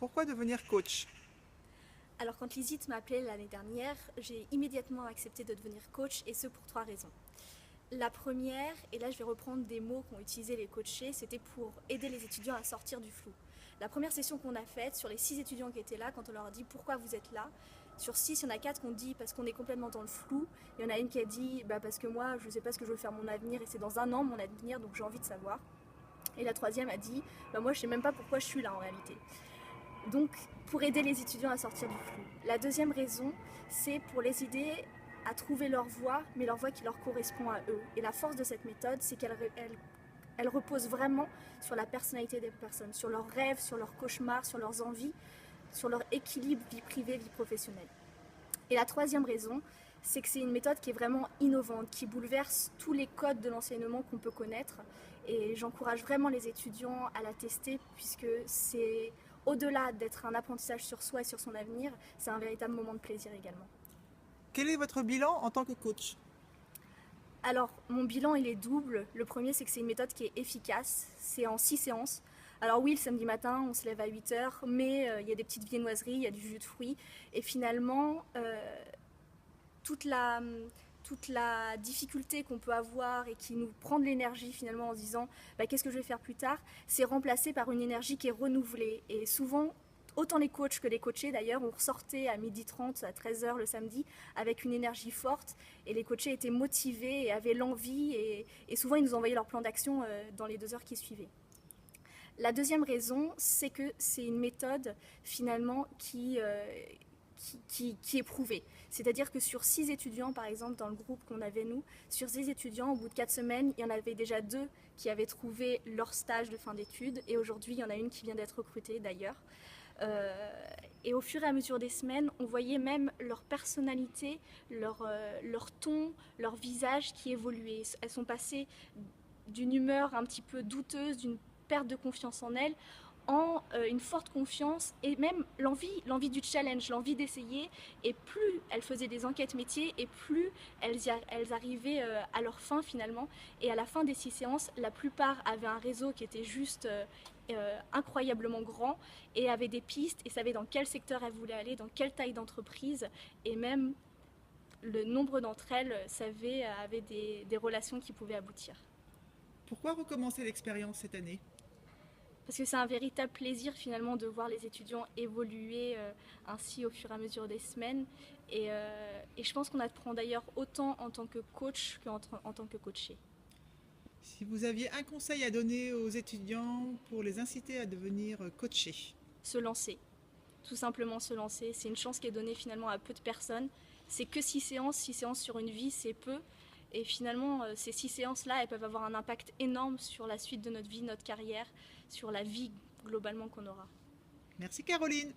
pourquoi devenir coach? Alors quand Lizzie m'a appelé l'année dernière, j'ai immédiatement accepté de devenir coach et ce pour 3 raisons. La première, et là je vais reprendre des mots qu'ont utilisés les coachés, c'était pour aider les étudiants à sortir du flou. La première session qu'on a faite, sur les 6 étudiants qui étaient là, quand on leur a dit pourquoi vous êtes là, sur 6, il y en a 4 qui ont dit parce qu'on est complètement dans le flou. Il y en a une qui a dit parce que moi je ne sais pas ce que je veux faire mon avenir et c'est dans un an mon avenir donc j'ai envie de savoir. Et la troisième a dit moi je ne sais même pas pourquoi je suis là en réalité. Donc pour aider les étudiants à sortir du flou. La deuxième raison, c'est pour les aider à trouver leur voie, mais leur voie qui leur correspond à eux. Et la force de cette méthode, c'est qu'elle repose vraiment sur la personnalité des personnes, sur leurs rêves, sur leurs cauchemars, sur leurs envies, sur leur équilibre vie privée, vie professionnelle. Et la troisième raison, c'est que c'est une méthode qui est vraiment innovante, qui bouleverse tous les codes de l'enseignement qu'on peut connaître. Et j'encourage vraiment les étudiants à la tester, puisque c'est au-delà d'être un apprentissage sur soi et sur son avenir, c'est un véritable moment de plaisir également. Quel est votre bilan en tant que coach? Alors, mon bilan, il est double. Le premier, c'est que c'est une méthode qui est efficace. C'est en 6 séances. Alors oui, le samedi matin, on se lève à 8 heures, mais il y a des petites viennoiseries, il y a du jus de fruits. Et finalement, toute la difficulté qu'on peut avoir et qui nous prend de l'énergie finalement en se disant qu'est-ce que je vais faire plus tard, c'est remplacé par une énergie qui est renouvelée. Et souvent, autant les coachs que les coachés d'ailleurs, on ressortait à 12h30, à 13h le samedi avec une énergie forte et les coachés étaient motivés et avaient l'envie et souvent ils nous envoyaient leur plan d'action dans les 2 heures qui suivaient. La deuxième raison, c'est que c'est une méthode finalement qui est prouvée. C'est-à-dire que sur 6 étudiants, par exemple, dans le groupe qu'on avait nous, sur 6 étudiants, au bout de 4 semaines, il y en avait déjà 2 qui avaient trouvé leur stage de fin d'études et aujourd'hui, il y en a une qui vient d'être recrutée d'ailleurs. Et au fur et à mesure des semaines, on voyait même leur personnalité, leur ton, leur visage qui évoluait. Elles sont passées d'une humeur un petit peu douteuse, d'une perte de confiance en elles, en une forte confiance et même l'envie du challenge, l'envie d'essayer. Et plus elles faisaient des enquêtes métiers et plus elles arrivaient à leur fin finalement. Et à la fin des 6 séances, la plupart avaient un réseau qui était juste incroyablement grand et avaient des pistes et savaient dans quel secteur elles voulaient aller, dans quelle taille d'entreprise et même le nombre d'entre elles avaient des relations qui pouvaient aboutir. Pourquoi recommencer l'expérience cette année? Parce que c'est un véritable plaisir finalement de voir les étudiants évoluer ainsi au fur et à mesure des semaines. Et je pense qu'on apprend d'ailleurs autant en tant que coach qu'en tant que coaché. Si vous aviez un conseil à donner aux étudiants pour les inciter à devenir coachés? Se lancer, tout simplement se lancer. C'est une chance qui est donnée finalement à peu de personnes. C'est que 6 séances sur une vie, c'est peu. Et finalement, ces 6 séances-là, elles peuvent avoir un impact énorme sur la suite de notre vie, notre carrière, sur la vie globalement qu'on aura. Merci Caroline.